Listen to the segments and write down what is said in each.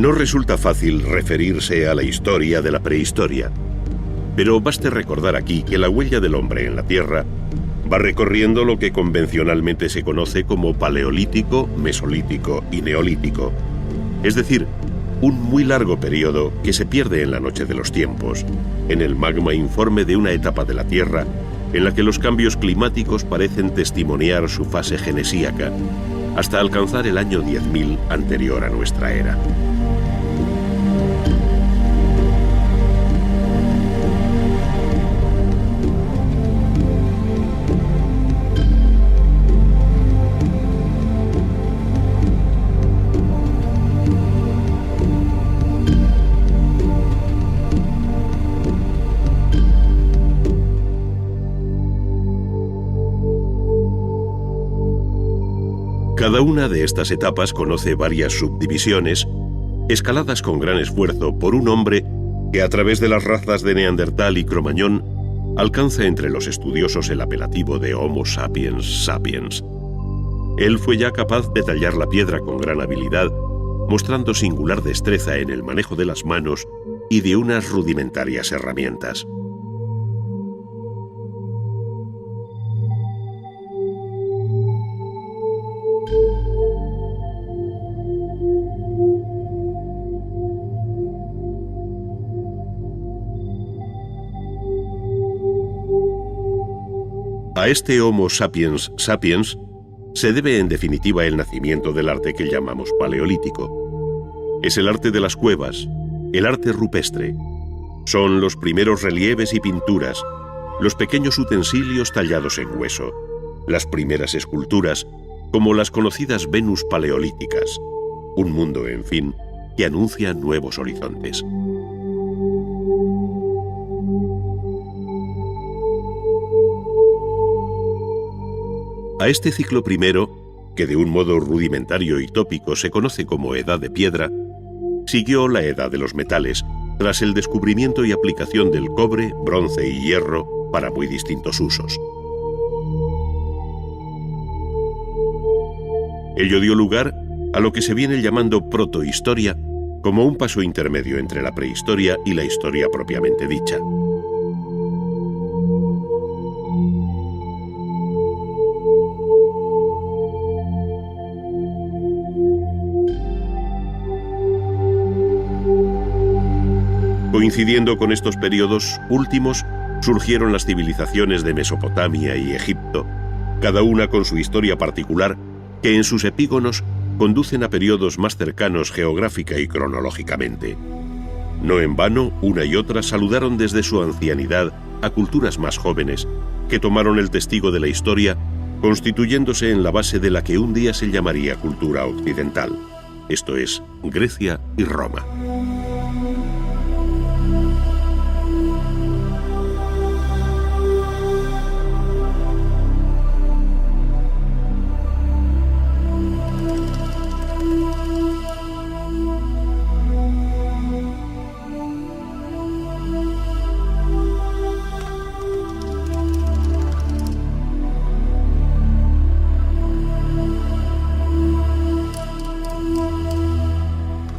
No resulta fácil referirse a la historia de la prehistoria, pero baste recordar aquí que la huella del hombre en la Tierra va recorriendo lo que convencionalmente se conoce como Paleolítico, Mesolítico y Neolítico, es decir, un muy largo periodo que se pierde en la noche de los tiempos, en el magma informe de una etapa de la Tierra en la que los cambios climáticos parecen testimoniar su fase genesíaca, hasta alcanzar el año 10.000 anterior a nuestra era. Cada una de estas etapas conoce varias subdivisiones, escaladas con gran esfuerzo por un hombre que a través de las razas de Neandertal y Cromañón alcanza entre los estudiosos el apelativo de Homo sapiens sapiens. Él fue ya capaz de tallar la piedra con gran habilidad, mostrando singular destreza en el manejo de las manos y de unas rudimentarias herramientas. A este Homo sapiens sapiens se debe en definitiva el nacimiento del arte que llamamos paleolítico. Es el arte de las cuevas, el arte rupestre. Son los primeros relieves y pinturas, los pequeños utensilios tallados en hueso, las primeras esculturas, como las conocidas Venus paleolíticas. Un mundo, en fin, que anuncia nuevos horizontes. A este ciclo primero, que de un modo rudimentario y tópico se conoce como Edad de Piedra, siguió la Edad de los Metales, tras el descubrimiento y aplicación del cobre, bronce y hierro para muy distintos usos. Ello dio lugar a lo que se viene llamando protohistoria, como un paso intermedio entre la prehistoria y la historia propiamente dicha. Coincidiendo con estos periodos últimos, surgieron las civilizaciones de Mesopotamia y Egipto, cada una con su historia particular, que en sus epígonos conducen a periodos más cercanos geográfica y cronológicamente. No en vano, una y otra saludaron desde su ancianidad a culturas más jóvenes, que tomaron el testigo de la historia, constituyéndose en la base de la que un día se llamaría cultura occidental, esto es, Grecia y Roma.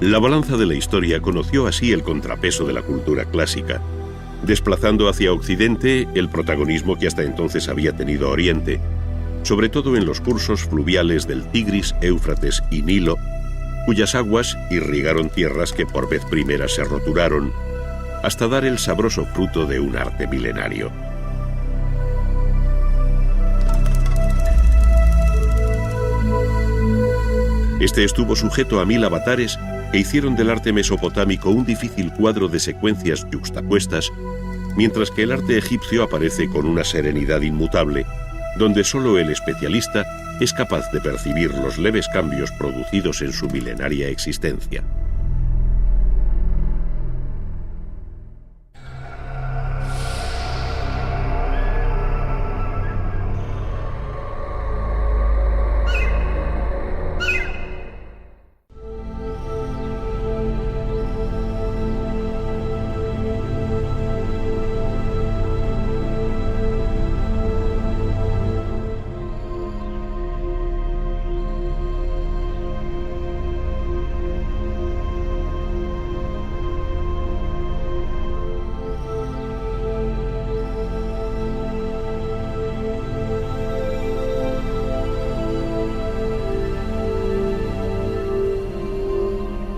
La balanza de la historia conoció así el contrapeso de la cultura clásica, desplazando hacia Occidente el protagonismo que hasta entonces había tenido Oriente, sobre todo en los cursos fluviales del Tigris, Éufrates y Nilo, cuyas aguas irrigaron tierras que por vez primera se roturaron, hasta dar el sabroso fruto de un arte milenario. Este estuvo sujeto a 1000 avatares que hicieron del arte mesopotámico un difícil cuadro de secuencias yuxtapuestas, mientras que el arte egipcio aparece con una serenidad inmutable, donde solo el especialista es capaz de percibir los leves cambios producidos en su milenaria existencia.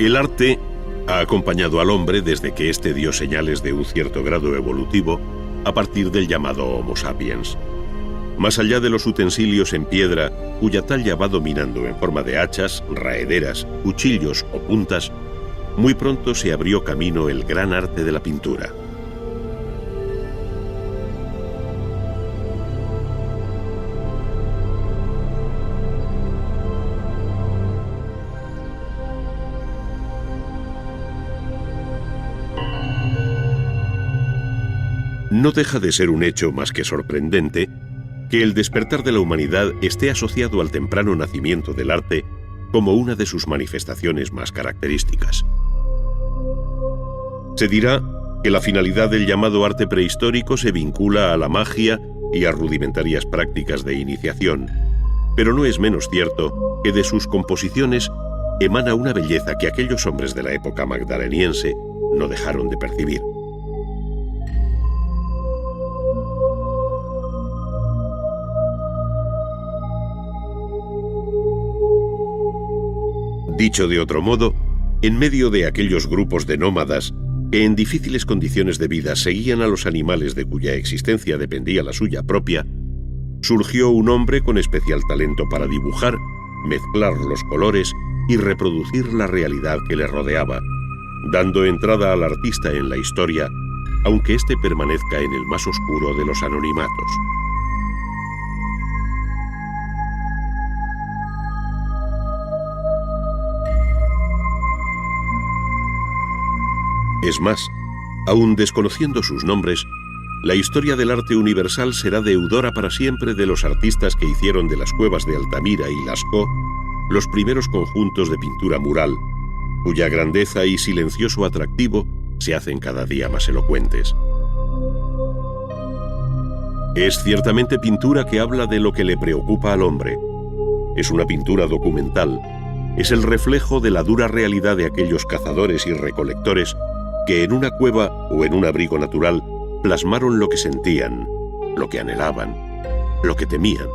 El arte ha acompañado al hombre desde que éste dio señales de un cierto grado evolutivo a partir del llamado Homo sapiens. Más allá de los utensilios en piedra, cuya talla va dominando en forma de hachas, raederas, cuchillos o puntas, muy pronto se abrió camino el gran arte de la pintura. No deja de ser un hecho más que sorprendente que el despertar de la humanidad esté asociado al temprano nacimiento del arte como una de sus manifestaciones más características. Se dirá que la finalidad del llamado arte prehistórico se vincula a la magia y a rudimentarias prácticas de iniciación, pero no es menos cierto que de sus composiciones emana una belleza que aquellos hombres de la época magdaleniense no dejaron de percibir. Dicho de otro modo, en medio de aquellos grupos de nómadas que en difíciles condiciones de vida seguían a los animales de cuya existencia dependía la suya propia, surgió un hombre con especial talento para dibujar, mezclar los colores y reproducir la realidad que le rodeaba, dando entrada al artista en la historia, aunque éste permanezca en el más oscuro de los anonimatos. Es más, aun desconociendo sus nombres, la historia del arte universal será deudora para siempre de los artistas que hicieron de las cuevas de Altamira y Lascaux los primeros conjuntos de pintura mural, cuya grandeza y silencioso atractivo se hacen cada día más elocuentes. Es ciertamente pintura que habla de lo que le preocupa al hombre. Es una pintura documental. Es el reflejo de la dura realidad de aquellos cazadores y recolectores que en una cueva o en un abrigo natural plasmaron lo que sentían, lo que anhelaban, lo que temían.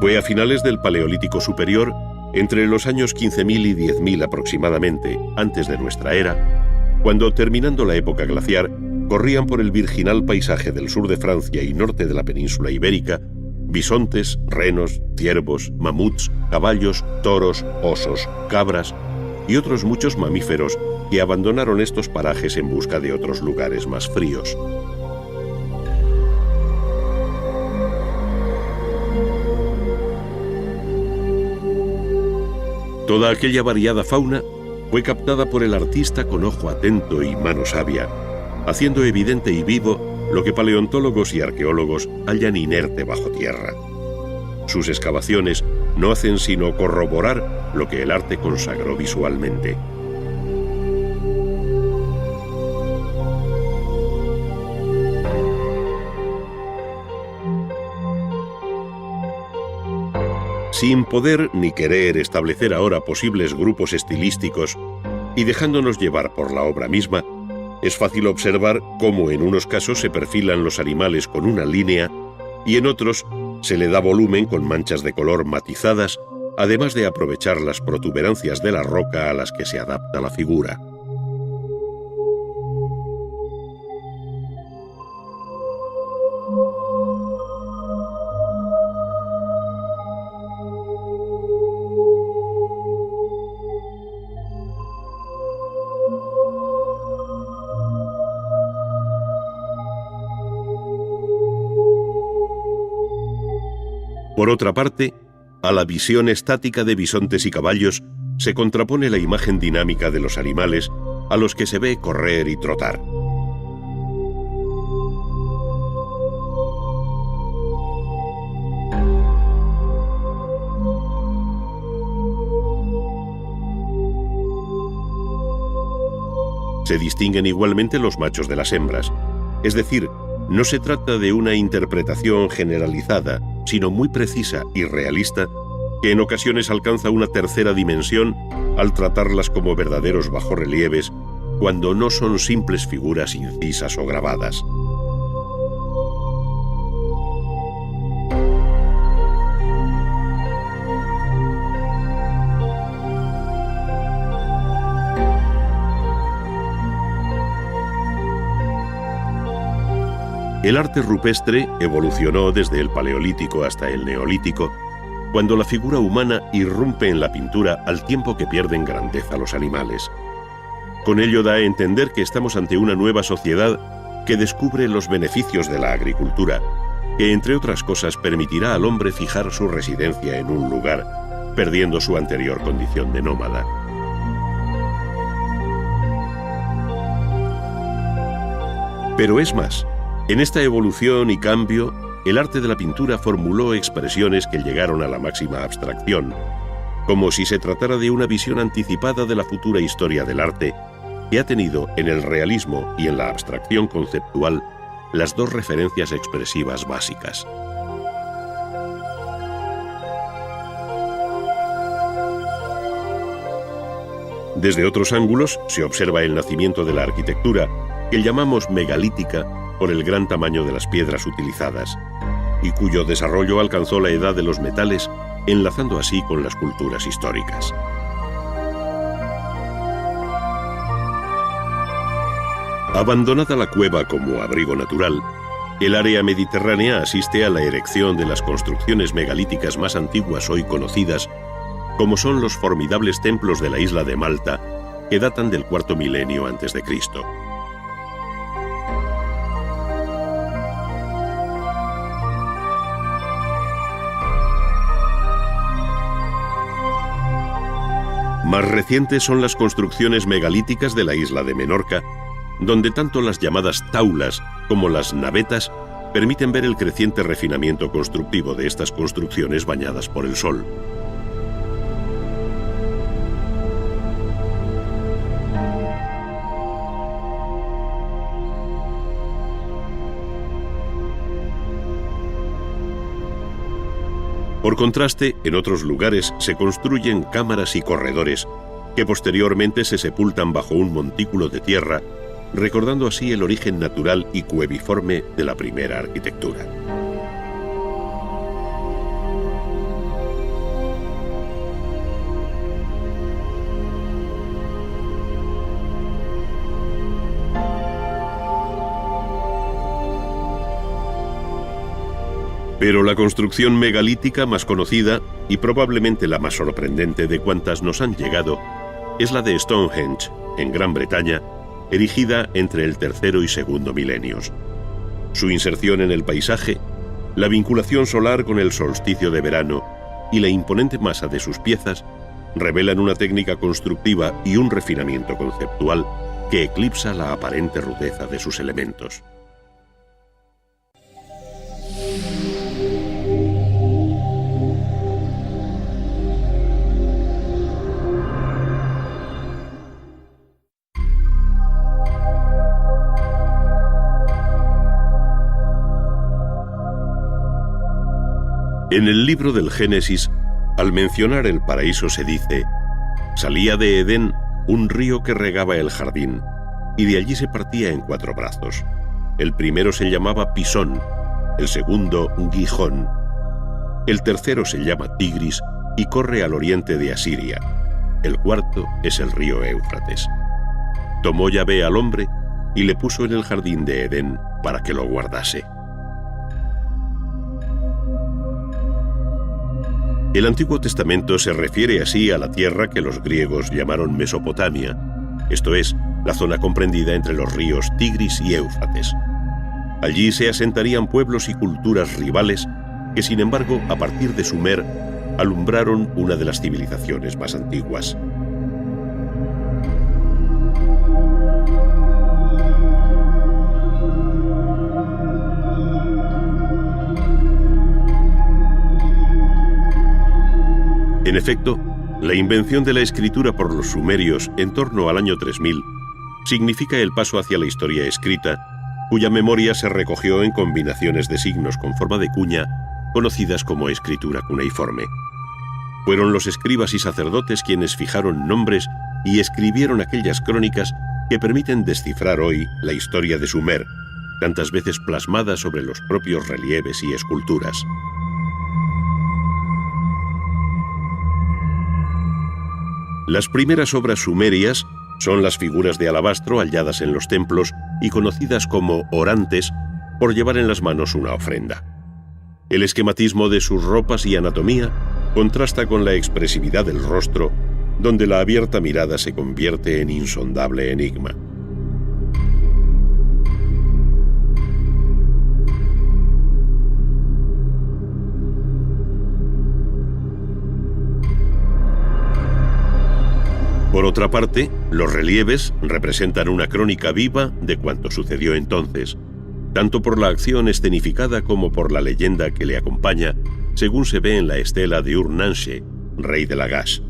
Fue a finales del Paleolítico Superior, entre los años 15.000 y 10.000 aproximadamente, antes de nuestra era, cuando, terminando la época glaciar, corrían por el virginal paisaje del sur de Francia y norte de la península ibérica bisontes, renos, ciervos, mamuts, caballos, toros, osos, cabras y otros muchos mamíferos que abandonaron estos parajes en busca de otros lugares más fríos. Toda aquella variada fauna fue captada por el artista con ojo atento y mano sabia, haciendo evidente y vivo lo que paleontólogos y arqueólogos hallan inerte bajo tierra. Sus excavaciones no hacen sino corroborar lo que el arte consagró visualmente. Sin poder ni querer establecer ahora posibles grupos estilísticos y dejándonos llevar por la obra misma, es fácil observar cómo en unos casos se perfilan los animales con una línea y en otros se le da volumen con manchas de color matizadas, además de aprovechar las protuberancias de la roca a las que se adapta la figura. Por otra parte, a la visión estática de bisontes y caballos se contrapone la imagen dinámica de los animales a los que se ve correr y trotar. Se distinguen igualmente los machos de las hembras, es decir, no se trata de una interpretación generalizada, sino muy precisa y realista, que en ocasiones alcanza una tercera dimensión al tratarlas como verdaderos bajorrelieves, cuando no son simples figuras incisas o grabadas. El arte rupestre evolucionó desde el Paleolítico hasta el Neolítico, cuando la figura humana irrumpe en la pintura al tiempo que pierden grandeza los animales. Con ello da a entender que estamos ante una nueva sociedad que descubre los beneficios de la agricultura, que entre otras cosas permitirá al hombre fijar su residencia en un lugar, perdiendo su anterior condición de nómada. Pero es más, en esta evolución y cambio, el arte de la pintura formuló expresiones que llegaron a la máxima abstracción, como si se tratara de una visión anticipada de la futura historia del arte, que ha tenido en el realismo y en la abstracción conceptual las dos referencias expresivas básicas. Desde otros ángulos se observa el nacimiento de la arquitectura, que llamamos megalítica por el gran tamaño de las piedras utilizadas, y cuyo desarrollo alcanzó la edad de los metales, enlazando así con las culturas históricas. Abandonada la cueva como abrigo natural, el área mediterránea asiste a la erección de las construcciones megalíticas más antiguas hoy conocidas, como son los formidables templos de la isla de Malta, que datan del cuarto milenio a.C. Más recientes son las construcciones megalíticas de la isla de Menorca, donde tanto las llamadas taulas como las navetas permiten ver el creciente refinamiento constructivo de estas construcciones bañadas por el sol. Por contraste, en otros lugares se construyen cámaras y corredores que posteriormente se sepultan bajo un montículo de tierra, recordando así el origen natural y cueviforme de la primera arquitectura. Pero la construcción megalítica más conocida, y probablemente la más sorprendente de cuantas nos han llegado, es la de Stonehenge, en Gran Bretaña, erigida entre el tercero y segundo milenios. Su inserción en el paisaje, la vinculación solar con el solsticio de verano y la imponente masa de sus piezas revelan una técnica constructiva y un refinamiento conceptual que eclipsa la aparente rudeza de sus elementos. En el libro del Génesis, al mencionar el paraíso se dice: salía de Edén un río que regaba el jardín, y de allí se partía en 4 brazos. El primero se llamaba Pisón, el segundo Gijón, el tercero se llama Tigris y corre al oriente de Asiria, el cuarto es el río Éufrates. Tomó Yahvé al hombre y le puso en el jardín de Edén para que lo guardase. El Antiguo Testamento se refiere así a la tierra que los griegos llamaron Mesopotamia, esto es, la zona comprendida entre los ríos Tigris y Éufrates. Allí se asentarían pueblos y culturas rivales que, sin embargo, a partir de Sumer, alumbraron una de las civilizaciones más antiguas. En efecto, la invención de la escritura por los sumerios en torno al año 3000 significa el paso hacia la historia escrita, cuya memoria se recogió en combinaciones de signos con forma de cuña, conocidas como escritura cuneiforme. Fueron los escribas y sacerdotes quienes fijaron nombres y escribieron aquellas crónicas que permiten descifrar hoy la historia de Sumer, tantas veces plasmada sobre los propios relieves y esculturas. Las primeras obras sumerias son las figuras de alabastro halladas en los templos y conocidas como orantes, por llevar en las manos una ofrenda. El esquematismo de sus ropas y anatomía contrasta con la expresividad del rostro, donde la abierta mirada se convierte en insondable enigma. Por otra parte, los relieves representan una crónica viva de cuanto sucedió entonces, tanto por la acción escenificada como por la leyenda que le acompaña, según se ve en la estela de Ur-Nanshe, rey de Lagash.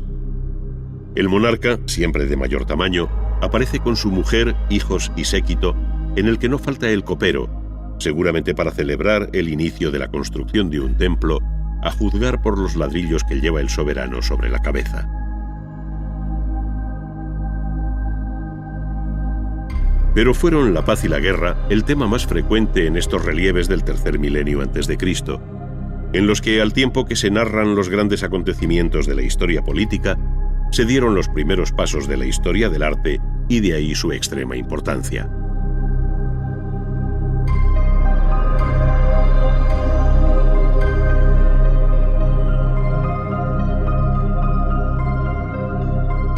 El monarca, siempre de mayor tamaño, aparece con su mujer, hijos y séquito, en el que no falta el copero, seguramente para celebrar el inicio de la construcción de un templo, a juzgar por los ladrillos que lleva el soberano sobre la cabeza. Pero fueron la paz y la guerra el tema más frecuente en estos relieves del tercer milenio antes de Cristo, en los que, al tiempo que se narran los grandes acontecimientos de la historia política, se dieron los primeros pasos de la historia del arte y de ahí su extrema importancia.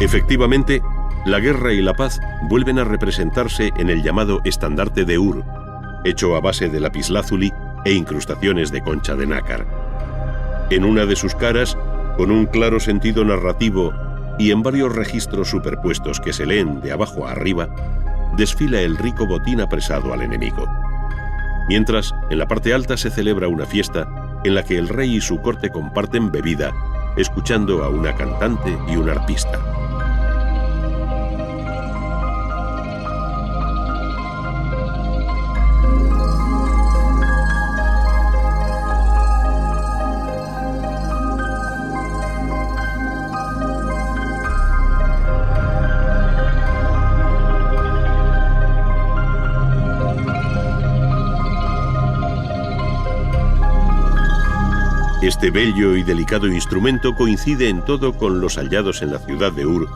Efectivamente, la guerra y la paz vuelven a representarse en el llamado estandarte de Ur, hecho a base de lapislázuli e incrustaciones de concha de nácar. En una de sus caras, con un claro sentido narrativo y en varios registros superpuestos que se leen de abajo a arriba, desfila el rico botín apresado al enemigo. Mientras, en la parte alta se celebra una fiesta en la que el rey y su corte comparten bebida, escuchando a una cantante y un arpista. Este bello y delicado instrumento coincide en todo con los hallados en la ciudad de Ur,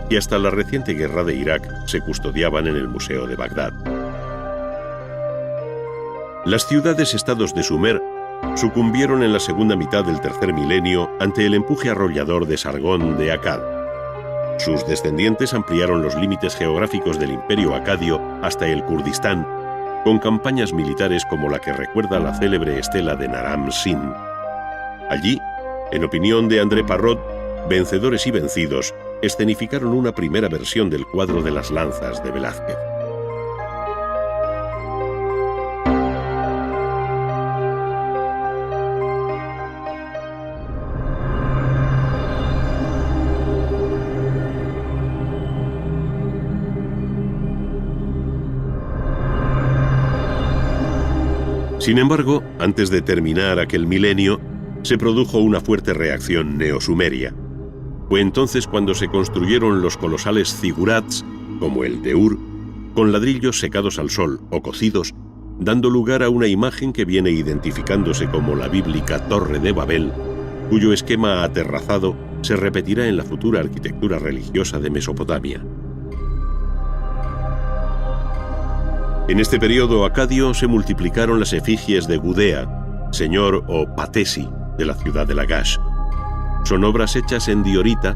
y hasta la reciente guerra de Irak se custodiaban en el Museo de Bagdad. Las ciudades-estados de Sumer sucumbieron en la segunda mitad del tercer milenio ante el empuje arrollador de Sargón de Akkad. Sus descendientes ampliaron los límites geográficos del imperio acadio hasta el Kurdistán, con campañas militares como la que recuerda la célebre estela de Naram Sin. Allí, en opinión de André Parrot, vencedores y vencidos escenificaron una primera versión del cuadro de las lanzas de Velázquez. Sin embargo, antes de terminar aquel milenio, se produjo una fuerte reacción neosumeria. Fue entonces cuando se construyeron los colosales zigurats, como el de Ur, con ladrillos secados al sol o cocidos, dando lugar a una imagen que viene identificándose como la bíblica Torre de Babel, cuyo esquema aterrazado se repetirá en la futura arquitectura religiosa de Mesopotamia. En este periodo acadio se multiplicaron las efigies de Gudea, señor o patesi de la ciudad de Lagash. Son obras hechas en diorita,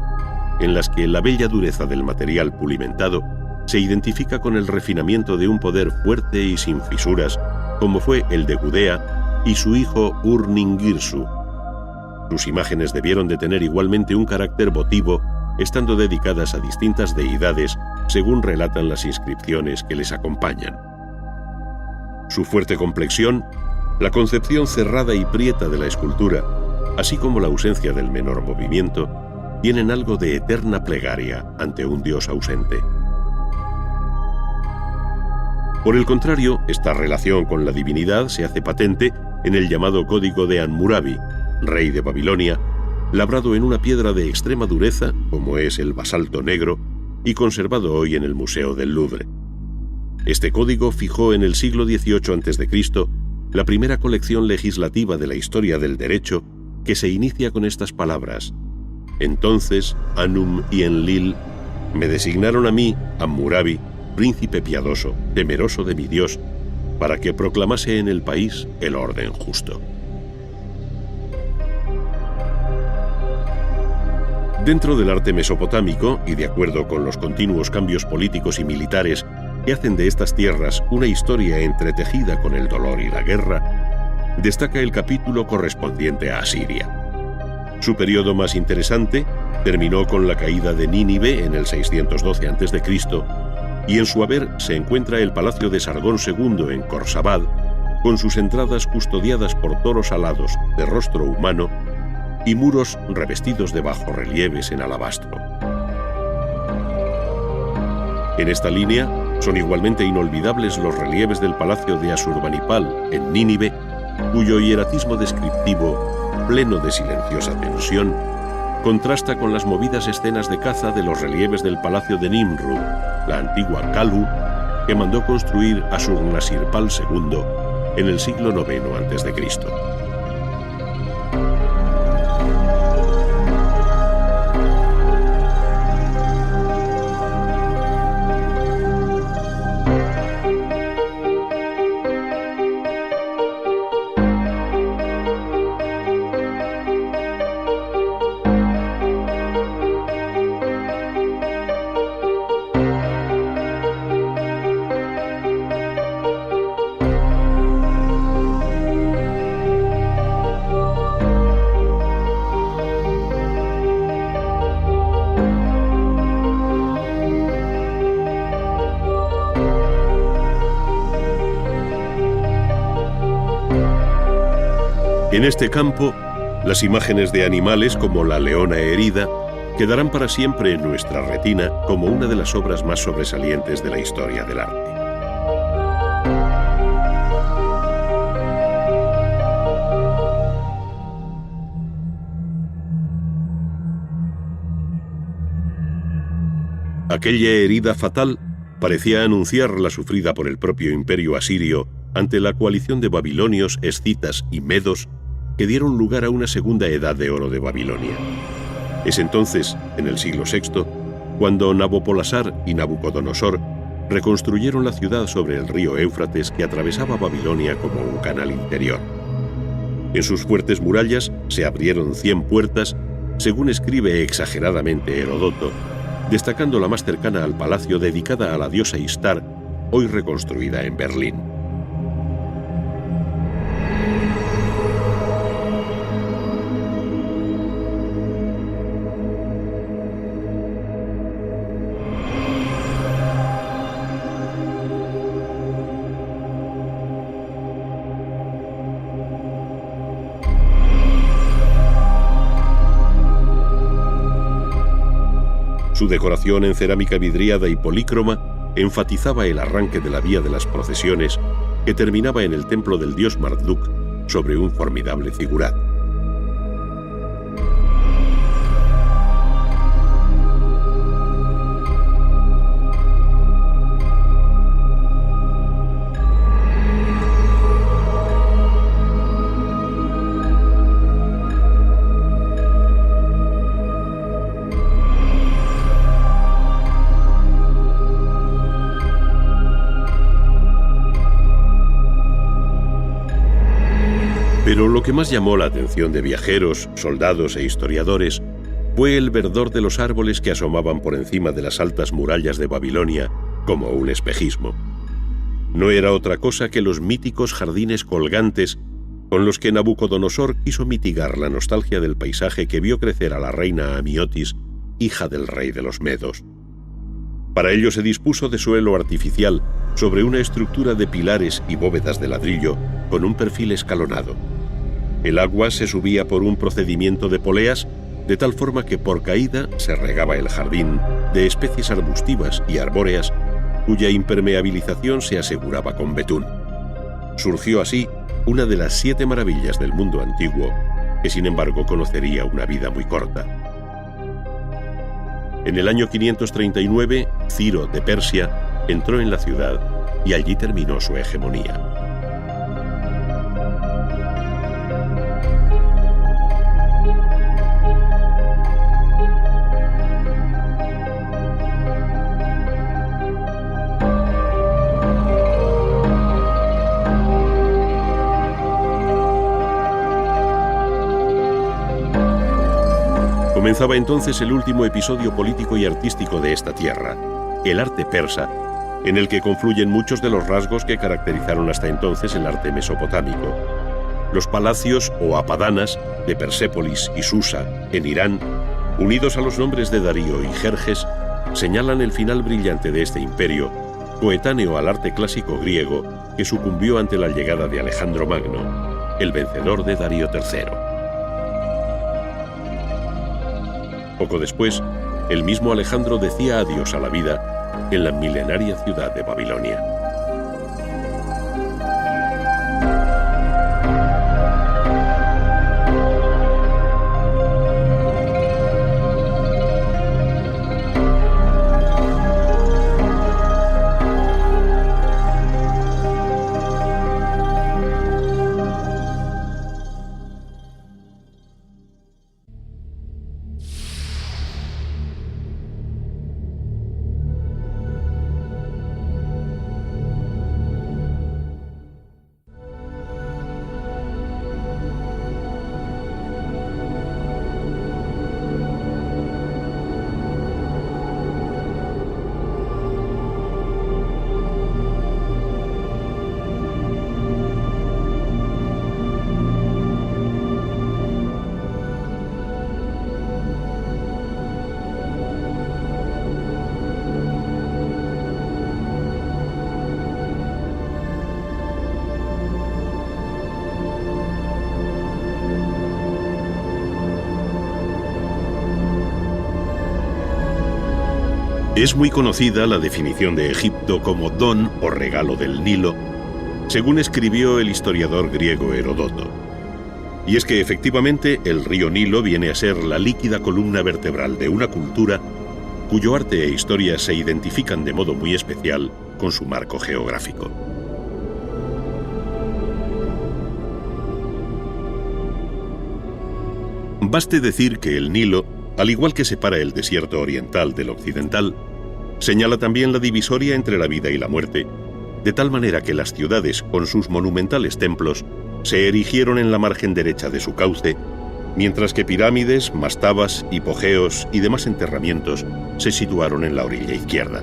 en las que la bella dureza del material pulimentado se identifica con el refinamiento de un poder fuerte y sin fisuras, como fue el de Gudea y su hijo Ur-Ningirsu. Sus imágenes debieron de tener igualmente un carácter votivo, estando dedicadas a distintas deidades, según relatan las inscripciones que les acompañan. Su fuerte complexión, la concepción cerrada y prieta de la escultura, así como la ausencia del menor movimiento, tienen algo de eterna plegaria ante un dios ausente. Por el contrario, esta relación con la divinidad se hace patente en el llamado Código de Hammurabi, rey de Babilonia, labrado en una piedra de extrema dureza, como es el basalto negro, y conservado hoy en el Museo del Louvre. Este código fijó en el siglo XVIII a.C. la primera colección legislativa de la historia del derecho, que se inicia con estas palabras: entonces Anum y Enlil me designaron a mí, Hammurabi, príncipe piadoso, temeroso de mi Dios, para que proclamase en el país el orden justo. Dentro del arte mesopotámico, y de acuerdo con los continuos cambios políticos y militares que hacen de estas tierras una historia entretejida con el dolor y la guerra, destaca el capítulo correspondiente a Asiria. Su periodo más interesante terminó con la caída de Nínive en el 612 a.C., y en su haber se encuentra el palacio de Sargón II en Khorsabad, con sus entradas custodiadas por toros alados de rostro humano y muros revestidos de bajorrelieves en alabastro. En esta línea son igualmente inolvidables los relieves del palacio de Asurbanipal en Nínive, cuyo hieratismo descriptivo, pleno de silenciosa tensión, contrasta con las movidas escenas de caza de los relieves del palacio de Nimrud, la antigua Kalu, que mandó construir Ashurnasirpal II en el siglo IX a.C. En este campo, las imágenes de animales como la leona herida quedarán para siempre en nuestra retina como una de las obras más sobresalientes de la historia del arte. Aquella herida fatal parecía anunciar la sufrida por el propio imperio asirio ante la coalición de babilonios, escitas y medos que dieron lugar a una segunda edad de oro de Babilonia. Es entonces, en el siglo VI, cuando Nabopolassar y Nabucodonosor reconstruyeron la ciudad sobre el río Éufrates que atravesaba Babilonia como un canal interior. En sus fuertes murallas se abrieron 100 puertas, según escribe exageradamente Herodoto, destacando la más cercana al palacio dedicada a la diosa Ishtar, hoy reconstruida en Berlín. Su decoración en cerámica vidriada y polícroma enfatizaba el arranque de la vía de las procesiones que terminaba en el templo del dios Marduk sobre un formidable figurat. Pero lo que más llamó la atención de viajeros, soldados e historiadores fue el verdor de los árboles que asomaban por encima de las altas murallas de Babilonia como un espejismo. No era otra cosa que los míticos jardines colgantes con los que Nabucodonosor quiso mitigar la nostalgia del paisaje que vio crecer a la reina Amiotis, hija del rey de los Medos. Para ello se dispuso de suelo artificial sobre una estructura de pilares y bóvedas de ladrillo con un perfil escalonado. El agua se subía por un procedimiento de poleas, de tal forma que por caída se regaba el jardín de especies arbustivas y arbóreas cuya impermeabilización se aseguraba con betún. Surgió así una de las 7 maravillas del mundo antiguo, que sin embargo conocería una vida muy corta. En el año 539, Ciro de Persia entró en la ciudad y allí terminó su hegemonía. Comenzaba entonces el último episodio político y artístico de esta tierra, el arte persa, en el que confluyen muchos de los rasgos que caracterizaron hasta entonces el arte mesopotámico. Los palacios o apadanas de Persépolis y Susa, en Irán, unidos a los nombres de Darío y Jerjes, señalan el final brillante de este imperio, coetáneo al arte clásico griego que sucumbió ante la llegada de Alejandro Magno, el vencedor de Darío III. Poco después, el mismo Alejandro decía adiós a la vida en la milenaria ciudad de Babilonia. Es muy conocida la definición de Egipto como don o regalo del Nilo, según escribió el historiador griego Heródoto. Y es que efectivamente el río Nilo viene a ser la líquida columna vertebral de una cultura cuyo arte e historia se identifican de modo muy especial con su marco geográfico. Baste decir que el Nilo, al igual que separa el desierto oriental del occidental, señala también la divisoria entre la vida y la muerte, de tal manera que las ciudades, con sus monumentales templos, se erigieron en la margen derecha de su cauce, mientras que pirámides, mastabas, hipogeos y demás enterramientos se situaron en la orilla izquierda.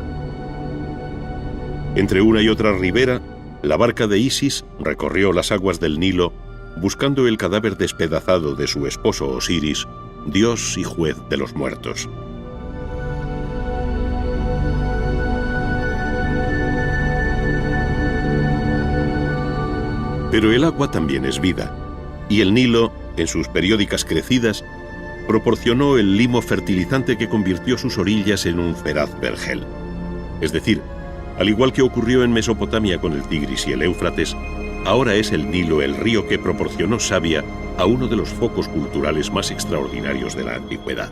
Entre una y otra ribera, la barca de Isis recorrió las aguas del Nilo buscando el cadáver despedazado de su esposo Osiris, dios y juez de los muertos. Pero el agua también es vida, y el Nilo, en sus periódicas crecidas, proporcionó el limo fertilizante que convirtió sus orillas en un feraz vergel. Es decir, al igual que ocurrió en Mesopotamia con el Tigris y el Éufrates, ahora es el Nilo el río que proporcionó savia a uno de los focos culturales más extraordinarios de la antigüedad.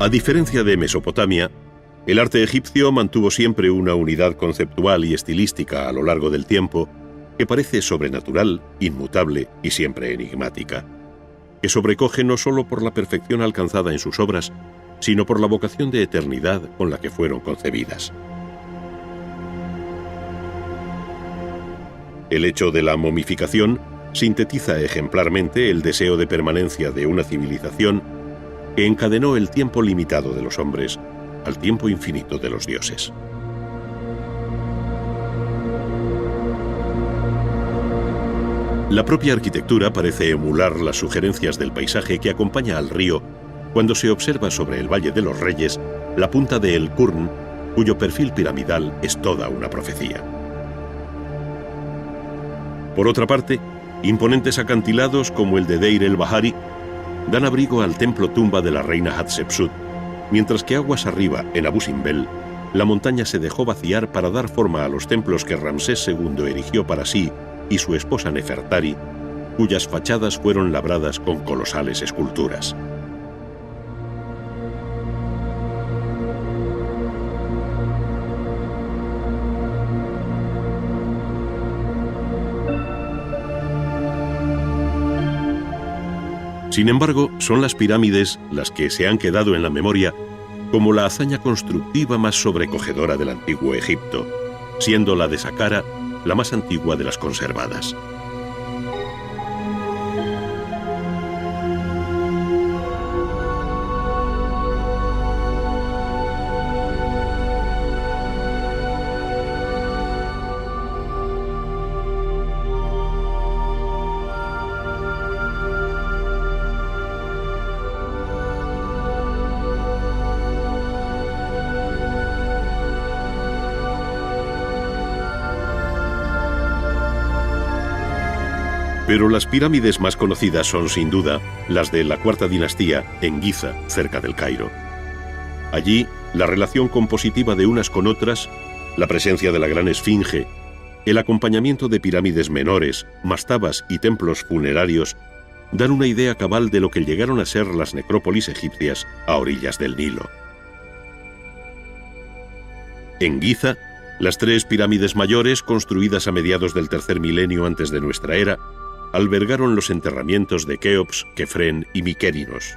A diferencia de Mesopotamia, el arte egipcio mantuvo siempre una unidad conceptual y estilística a lo largo del tiempo que parece sobrenatural, inmutable y siempre enigmática, que sobrecoge no solo por la perfección alcanzada en sus obras, sino por la vocación de eternidad con la que fueron concebidas. El hecho de la momificación sintetiza ejemplarmente el deseo de permanencia de una civilización que encadenó el tiempo limitado de los hombres al tiempo infinito de los dioses. La propia arquitectura parece emular las sugerencias del paisaje que acompaña al río cuando se observa sobre el Valle de los Reyes la punta de El Qurn, cuyo perfil piramidal es toda una profecía. Por otra parte, imponentes acantilados como el de Deir el-Bahari dan abrigo al templo tumba de la reina Hatshepsut, mientras que aguas arriba, en Abu Simbel, la montaña se dejó vaciar para dar forma a los templos que Ramsés II erigió para sí y su esposa Nefertari, cuyas fachadas fueron labradas con colosales esculturas. Sin embargo, son las pirámides las que se han quedado en la memoria como la hazaña constructiva más sobrecogedora del antiguo Egipto, siendo la de Saqqara la más antigua de las conservadas. Pero las pirámides más conocidas son, sin duda, las de la cuarta dinastía en Giza, cerca del Cairo. Allí, la relación compositiva de unas con otras, la presencia de la gran esfinge, el acompañamiento de pirámides menores, mastabas y templos funerarios dan una idea cabal de lo que llegaron a ser las necrópolis egipcias a orillas del Nilo. En Giza, las tres pirámides mayores, construidas a mediados del tercer milenio antes de nuestra era, albergaron los enterramientos de Keops, Kefren y Mykerinos.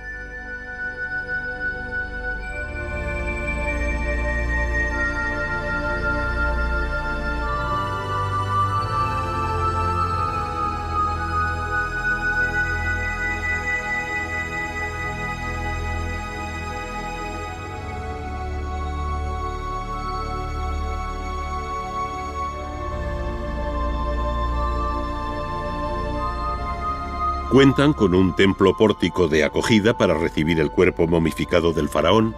Cuentan con un templo pórtico de acogida para recibir el cuerpo momificado del faraón,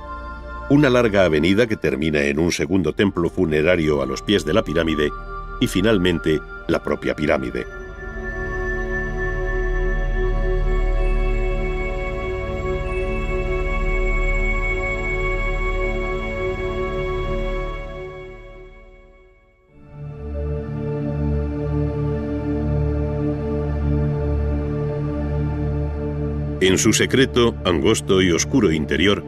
una larga avenida que termina en un segundo templo funerario a los pies de la pirámide y finalmente la propia pirámide. En su secreto, angosto y oscuro interior,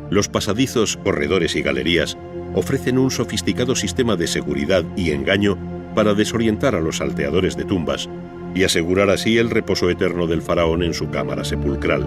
los pasadizos, corredores y galerías ofrecen un sofisticado sistema de seguridad y engaño para desorientar a los salteadores de tumbas y asegurar así el reposo eterno del faraón en su cámara sepulcral.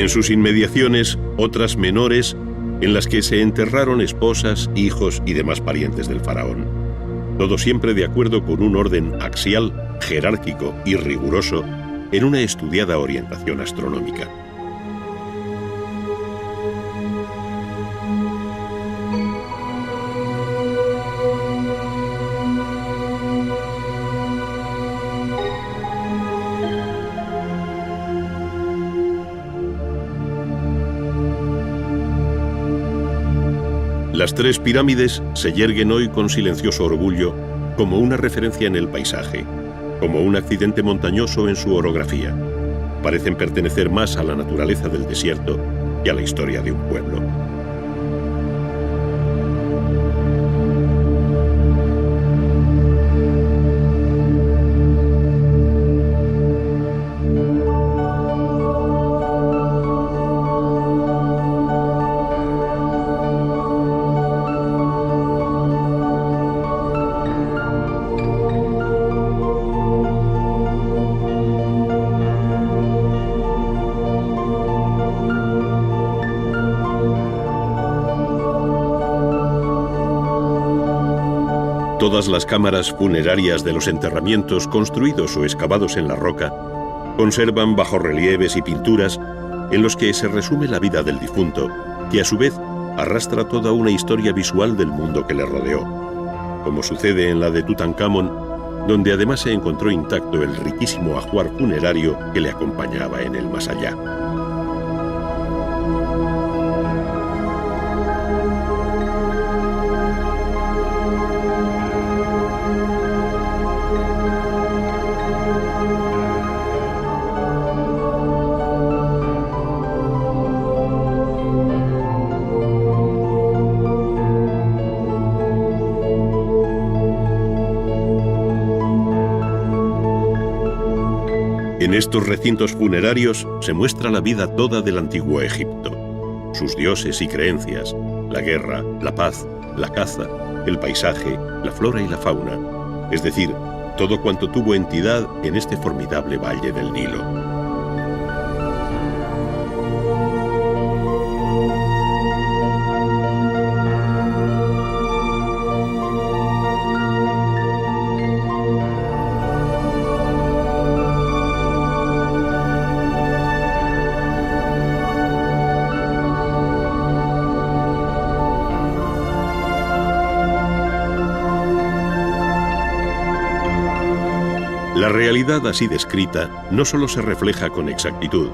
En sus inmediaciones, otras menores, en las que se enterraron esposas, hijos y demás parientes del faraón. Todo siempre de acuerdo con un orden axial, jerárquico y riguroso, en una estudiada orientación astronómica. Las tres pirámides se yerguen hoy con silencioso orgullo como una referencia en el paisaje, como un accidente montañoso en su orografía. Parecen pertenecer más a la naturaleza del desierto que a la historia de un pueblo. Todas las cámaras funerarias de los enterramientos construidos o excavados en la roca conservan bajorrelieves y pinturas en los que se resume la vida del difunto, que a su vez arrastra toda una historia visual del mundo que le rodeó, como sucede en la de Tutankamón, donde además se encontró intacto el riquísimo ajuar funerario que le acompañaba en el más allá. En estos recintos funerarios se muestra la vida toda del antiguo Egipto, sus dioses y creencias, la guerra, la paz, la caza, el paisaje, la flora y la fauna, es decir, todo cuanto tuvo entidad en este formidable valle del Nilo. La realidad así descrita no solo se refleja con exactitud,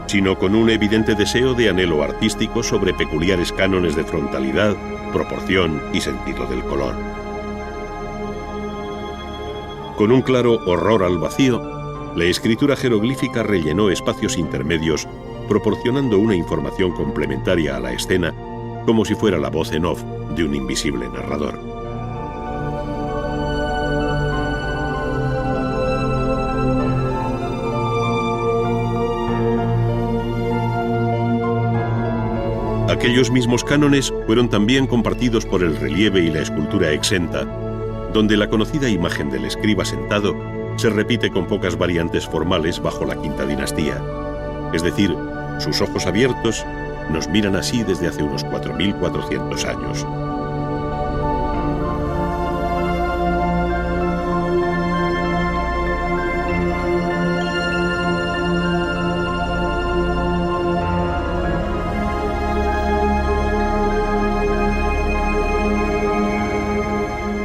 sino con un evidente deseo de anhelo artístico sobre peculiares cánones de frontalidad, proporción y sentido del color. Con un claro horror al vacío, la escritura jeroglífica rellenó espacios intermedios, proporcionando una información complementaria a la escena, como si fuera la voz en off de un invisible narrador. Aquellos mismos cánones fueron también compartidos por el relieve y la escultura exenta, donde la conocida imagen del escriba sentado se repite con pocas variantes formales bajo la quinta dinastía. Es decir, sus ojos abiertos nos miran así desde hace unos 4.400 años.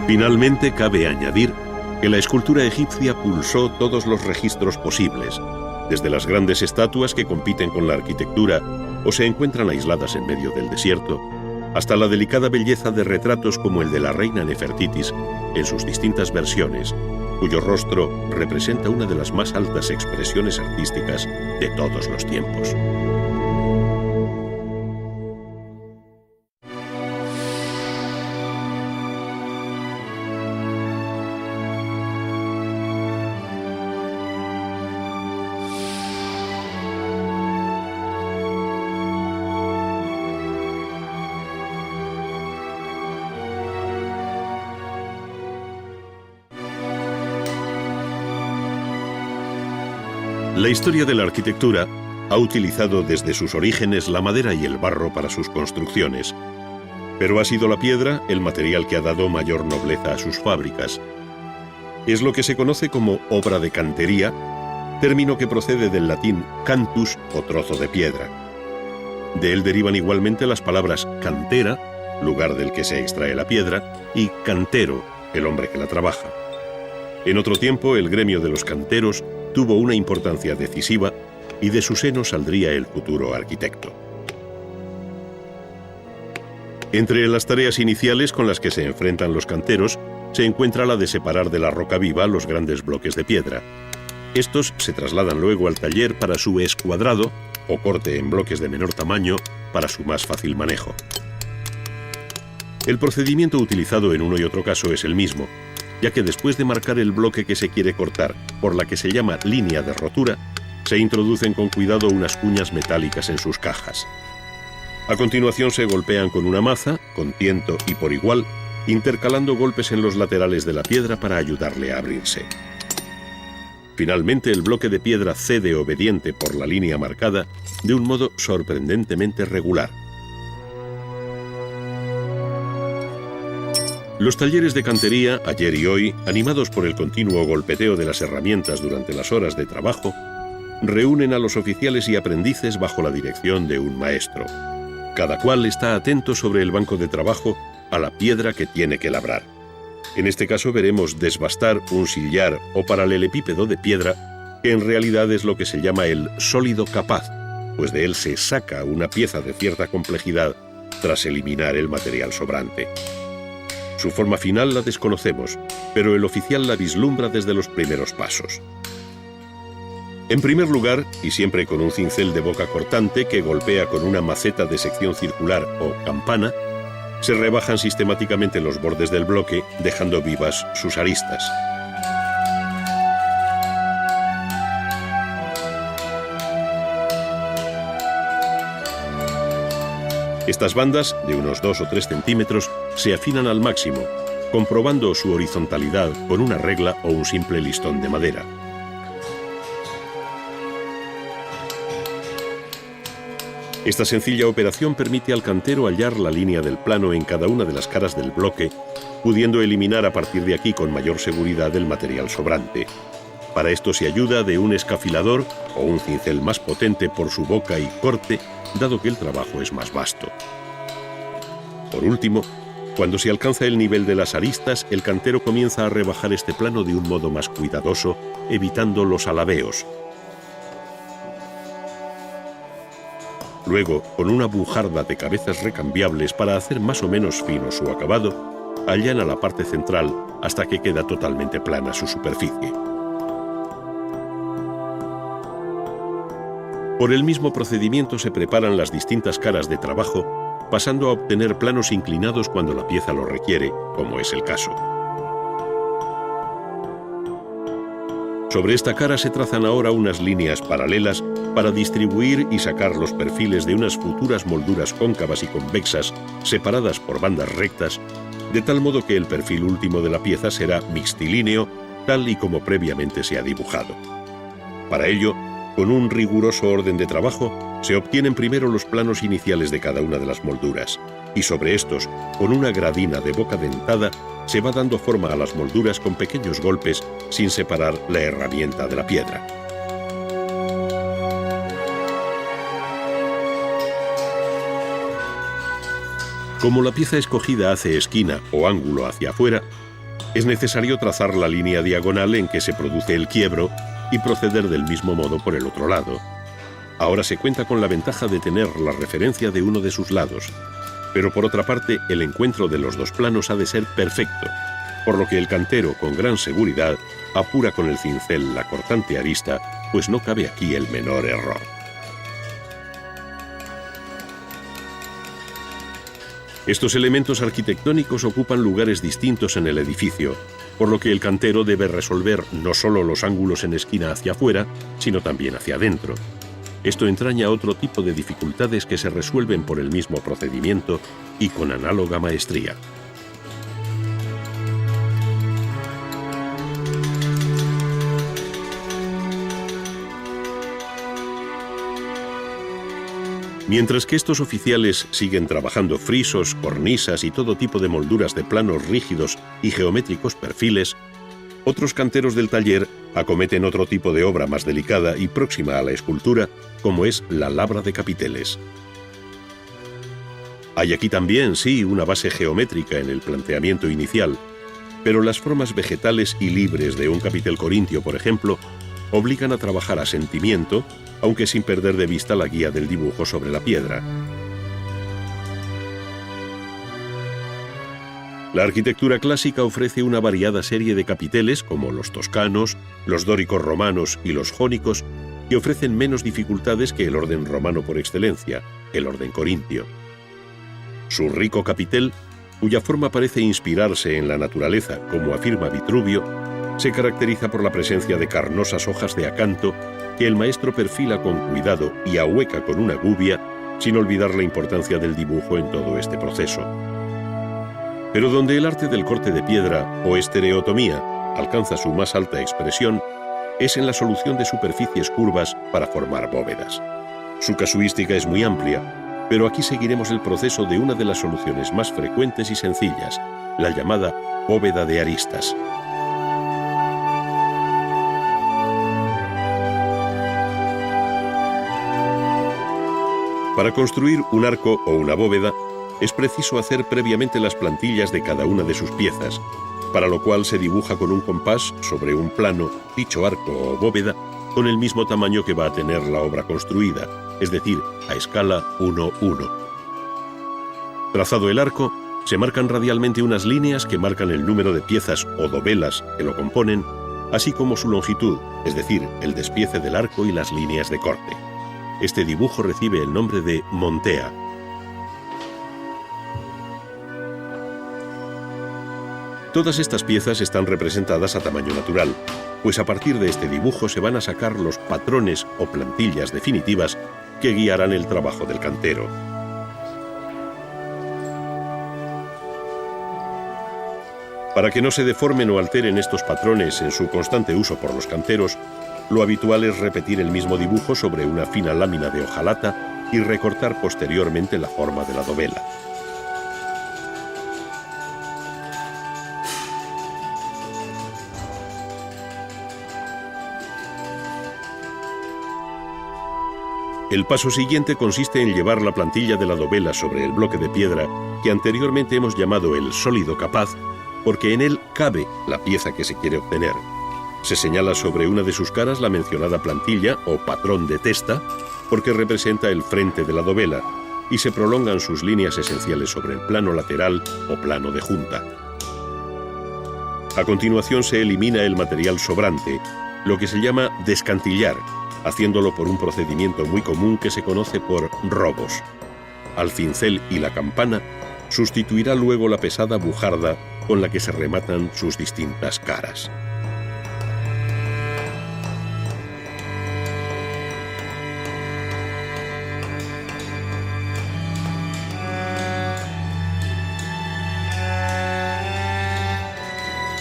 Finalmente, cabe añadir que la escultura egipcia pulsó todos los registros posibles, desde las grandes estatuas que compiten con la arquitectura o se encuentran aisladas en medio del desierto, hasta la delicada belleza de retratos como el de la reina Nefertitis en sus distintas versiones, cuyo rostro representa una de las más altas expresiones artísticas de todos los tiempos. La historia de la arquitectura ha utilizado desde sus orígenes la madera y el barro para sus construcciones, pero ha sido la piedra el material que ha dado mayor nobleza a sus fábricas. Es lo que se conoce como obra de cantería, término que procede del latín cantus o trozo de piedra. De él derivan igualmente las palabras cantera, lugar del que se extrae la piedra, y cantero, el hombre que la trabaja. En otro tiempo, el gremio de los canteros tuvo una importancia decisiva y de su seno saldría el futuro arquitecto. Entre las tareas iniciales con las que se enfrentan los canteros se encuentra la de separar de la roca viva los grandes bloques de piedra. Estos se trasladan luego al taller para su escuadrado o corte en bloques de menor tamaño para su más fácil manejo. El procedimiento utilizado en uno y otro caso es el mismo, ya que después de marcar el bloque que se quiere cortar, por la que se llama línea de rotura, se introducen con cuidado unas cuñas metálicas en sus cajas. A continuación se golpean con una maza, con tiento y por igual, intercalando golpes en los laterales de la piedra para ayudarle a abrirse. Finalmente, el bloque de piedra cede obediente por la línea marcada de un modo sorprendentemente regular. Los talleres de cantería, ayer y hoy, animados por el continuo golpeteo de las herramientas durante las horas de trabajo, reúnen a los oficiales y aprendices bajo la dirección de un maestro. Cada cual está atento sobre el banco de trabajo a la piedra que tiene que labrar. En este caso veremos desbastar un sillar o paralelepípedo de piedra, que en realidad es lo que se llama el sólido capaz, pues de él se saca una pieza de cierta complejidad tras eliminar el material sobrante. Su forma final la desconocemos, pero el oficial la vislumbra desde los primeros pasos. En primer lugar, y siempre con un cincel de boca cortante que golpea con una maceta de sección circular o campana, se rebajan sistemáticamente los bordes del bloque, dejando vivas sus aristas. Estas bandas, de unos 2 o 3 centímetros, se afinan al máximo, comprobando su horizontalidad con una regla o un simple listón de madera. Esta sencilla operación permite al cantero hallar la línea del plano en cada una de las caras del bloque, pudiendo eliminar a partir de aquí con mayor seguridad el material sobrante. Para esto se ayuda de un escafilador o un cincel más potente por su boca y corte, dado que el trabajo es más vasto. Por último, cuando se alcanza el nivel de las aristas, el cantero comienza a rebajar este plano de un modo más cuidadoso, evitando los alabeos. Luego, con una bujarda de cabezas recambiables para hacer más o menos fino su acabado, allana la parte central hasta que queda totalmente plana su superficie. Por el mismo procedimiento se preparan las distintas caras de trabajo, pasando a obtener planos inclinados cuando la pieza lo requiere, como es el caso. Sobre esta cara se trazan ahora unas líneas paralelas para distribuir y sacar los perfiles de unas futuras molduras cóncavas y convexas separadas por bandas rectas, de tal modo que el perfil último de la pieza será mixtilíneo, tal y como previamente se ha dibujado. Para ello, con un riguroso orden de trabajo, se obtienen primero los planos iniciales de cada una de las molduras, y sobre estos, con una gradina de boca dentada, se va dando forma a las molduras con pequeños golpes sin separar la herramienta de la piedra. Como la pieza escogida hace esquina o ángulo hacia afuera, es necesario trazar la línea diagonal en que se produce el quiebro y proceder del mismo modo por el otro lado. Ahora se cuenta con la ventaja de tener la referencia de uno de sus lados, pero por otra parte el encuentro de los dos planos ha de ser perfecto, por lo que el cantero con gran seguridad apura con el cincel la cortante arista, pues no cabe aquí el menor error. Estos elementos arquitectónicos ocupan lugares distintos en el edificio, por lo que el cantero debe resolver no solo los ángulos en esquina hacia afuera, sino también hacia adentro. Esto entraña otro tipo de dificultades que se resuelven por el mismo procedimiento y con análoga maestría. Mientras que estos oficiales siguen trabajando frisos, cornisas y todo tipo de molduras de planos rígidos y geométricos perfiles, otros canteros del taller acometen otro tipo de obra más delicada y próxima a la escultura, como es la labra de capiteles. Hay aquí también, sí, una base geométrica en el planteamiento inicial, pero las formas vegetales y libres de un capitel corintio, por ejemplo, obligan a trabajar a sentimiento, aunque sin perder de vista la guía del dibujo sobre la piedra. La arquitectura clásica ofrece una variada serie de capiteles, como los toscanos, los dóricos romanos y los jónicos, que ofrecen menos dificultades que el orden romano por excelencia, el orden corintio. Su rico capitel, cuya forma parece inspirarse en la naturaleza, como afirma Vitruvio, se caracteriza por la presencia de carnosas hojas de acanto que el maestro perfila con cuidado y ahueca con una gubia, sin olvidar la importancia del dibujo en todo este proceso. Pero donde el arte del corte de piedra o estereotomía alcanza su más alta expresión es en la solución de superficies curvas para formar bóvedas. Su casuística es muy amplia, pero aquí seguiremos el proceso de una de las soluciones más frecuentes y sencillas, la llamada bóveda de aristas. Para construir un arco o una bóveda, es preciso hacer previamente las plantillas de cada una de sus piezas, para lo cual se dibuja con un compás sobre un plano dicho arco o bóveda con el mismo tamaño que va a tener la obra construida, es decir, a escala 1:1. Trazado el arco, se marcan radialmente unas líneas que marcan el número de piezas o dovelas que lo componen, así como su longitud, es decir, el despiece del arco y las líneas de corte. Este dibujo recibe el nombre de montea. Todas estas piezas están representadas a tamaño natural, pues a partir de este dibujo se van a sacar los patrones o plantillas definitivas que guiarán el trabajo del cantero. Para que no se deformen o alteren estos patrones en su constante uso por los canteros, lo habitual es repetir el mismo dibujo sobre una fina lámina de hojalata y recortar posteriormente la forma de la dovela. El paso siguiente consiste en llevar la plantilla de la dovela sobre el bloque de piedra que anteriormente hemos llamado el sólido capaz, porque en él cabe la pieza que se quiere obtener. Se señala sobre una de sus caras la mencionada plantilla o patrón de testa, porque representa el frente de la dovela, y se prolongan sus líneas esenciales sobre el plano lateral o plano de junta. A continuación se elimina el material sobrante, lo que se llama descantillar, haciéndolo por un procedimiento muy común que se conoce por robos. Al cincel y la campana sustituirá luego la pesada bujarda con la que se rematan sus distintas caras.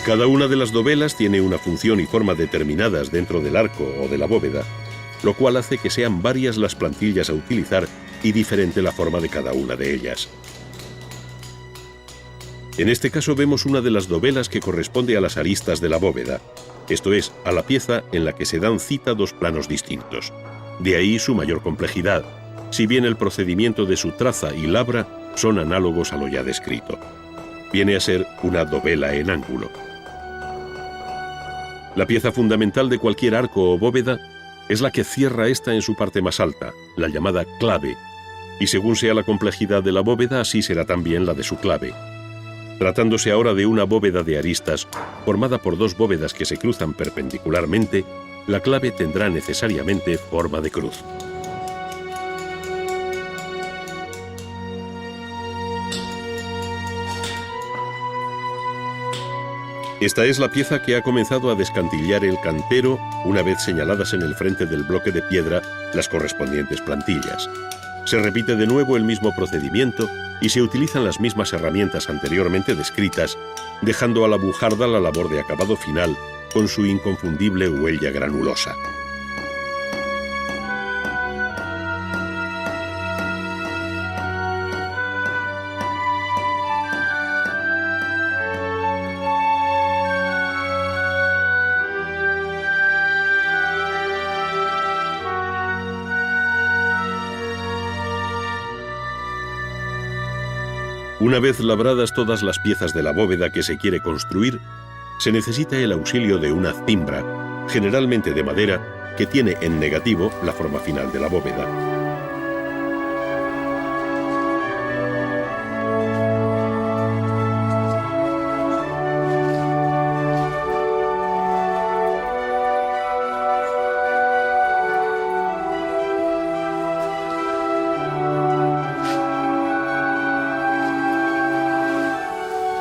Cada una de las dovelas tiene una función y forma determinadas dentro del arco o de la bóveda, lo cual hace que sean varias las plantillas a utilizar y diferente la forma de cada una de ellas. En este caso vemos una de las dovelas que corresponde a las aristas de la bóveda, esto es, a la pieza en la que se dan cita dos planos distintos. De ahí su mayor complejidad, si bien el procedimiento de su traza y labra son análogos a lo ya descrito. Viene a ser una dovela en ángulo. La pieza fundamental de cualquier arco o bóveda es la que cierra esta en su parte más alta, la llamada clave, y según sea la complejidad de la bóveda, así será también la de su clave. Tratándose ahora de una bóveda de aristas, formada por dos bóvedas que se cruzan perpendicularmente, la clave tendrá necesariamente forma de cruz. Esta es la pieza que ha comenzado a descantillar el cantero una vez señaladas en el frente del bloque de piedra las correspondientes plantillas. Se repite de nuevo el mismo procedimiento y se utilizan las mismas herramientas anteriormente descritas, dejando a la bujarda la labor de acabado final con su inconfundible huella granulosa. Una vez labradas todas las piezas de la bóveda que se quiere construir, se necesita el auxilio de una cimbra, generalmente de madera, que tiene en negativo la forma final de la bóveda.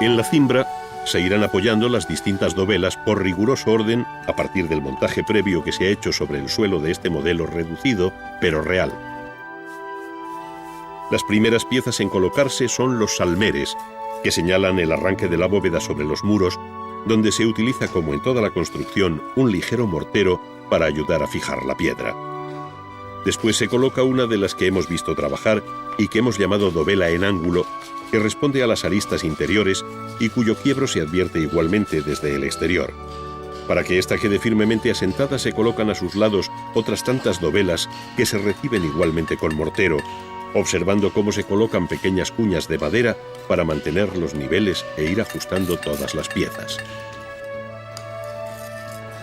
En la cimbra se irán apoyando las distintas dovelas por riguroso orden a partir del montaje previo que se ha hecho sobre el suelo de este modelo reducido, pero real. Las primeras piezas en colocarse son los salmeres, que señalan el arranque de la bóveda sobre los muros, donde se utiliza, como en toda la construcción, un ligero mortero para ayudar a fijar la piedra. Después se coloca una de las que hemos visto trabajar y que hemos llamado dovela en ángulo, que responde a las aristas interiores y cuyo quiebro se advierte igualmente desde el exterior. Para que ésta quede firmemente asentada se colocan a sus lados otras tantas dovelas que se reciben igualmente con mortero, observando cómo se colocan pequeñas cuñas de madera para mantener los niveles e ir ajustando todas las piezas.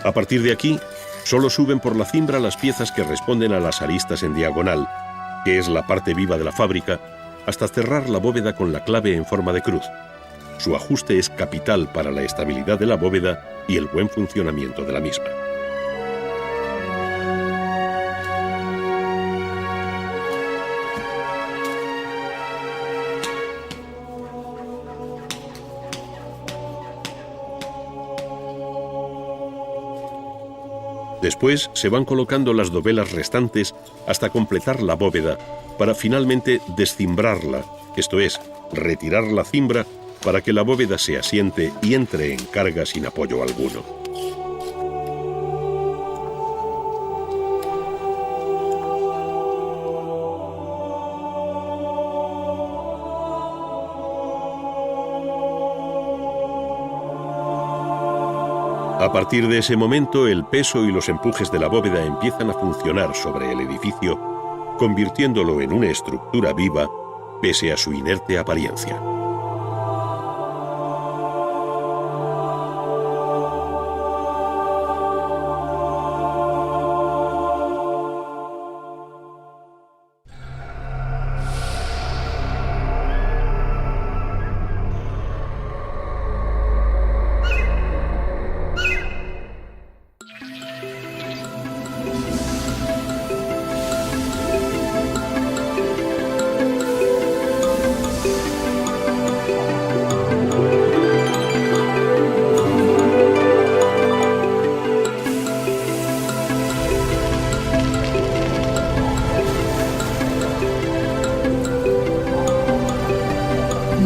A partir de aquí, solo suben por la cimbra las piezas que responden a las aristas en diagonal, que es la parte viva de la fábrica, hasta cerrar la bóveda con la clave en forma de cruz. Su ajuste es capital para la estabilidad de la bóveda y el buen funcionamiento de la misma. Después se van colocando las dovelas restantes hasta completar la bóveda para finalmente descimbrarla, esto es, retirar la cimbra para que la bóveda se asiente y entre en carga sin apoyo alguno. A partir de ese momento, el peso y los empujes de la bóveda empiezan a funcionar sobre el edificio, convirtiéndolo en una estructura viva, pese a su inerte apariencia.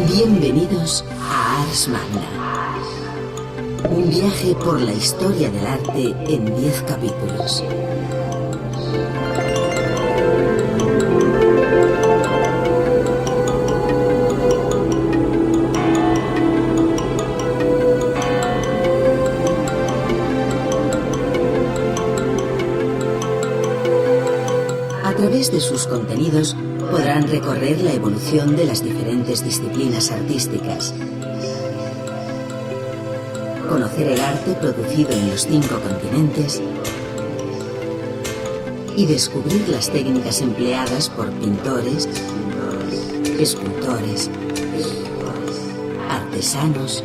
Bienvenidos a Ars Magna, un viaje por la historia del arte en 10 capítulos. A través de sus contenidos podrán recorrer la evolución de las diferentes disciplinas artísticas, conocer el arte producido en los 5 continentes y descubrir las técnicas empleadas por pintores, escultores, artesanos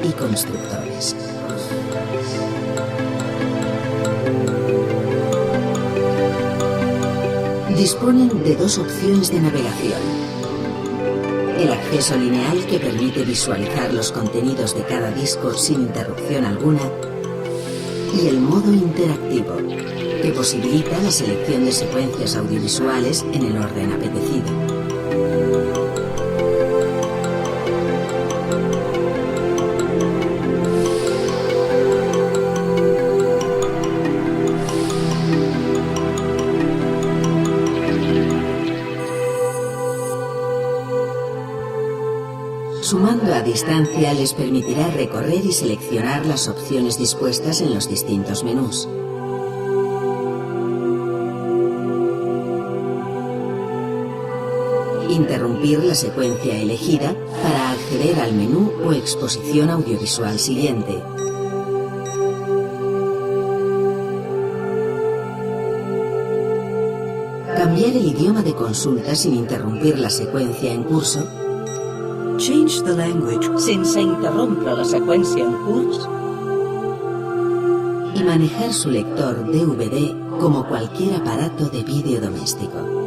y constructores. Disponen de 2 opciones de navegación: el acceso lineal, que permite visualizar los contenidos de cada disco sin interrupción alguna, y el modo interactivo, que posibilita la selección de secuencias audiovisuales en el orden apetecido. Sumando a distancia les permitirá recorrer y seleccionar las opciones dispuestas en los distintos menús. Interrumpir la secuencia elegida para acceder al menú o exposición audiovisual siguiente. Cambiar el idioma de consulta sin interrumpir la secuencia en curso. Change the language sense interrompre la seqüència en curs. Y manejar su lector DVD como cualquier aparato de vídeo doméstico.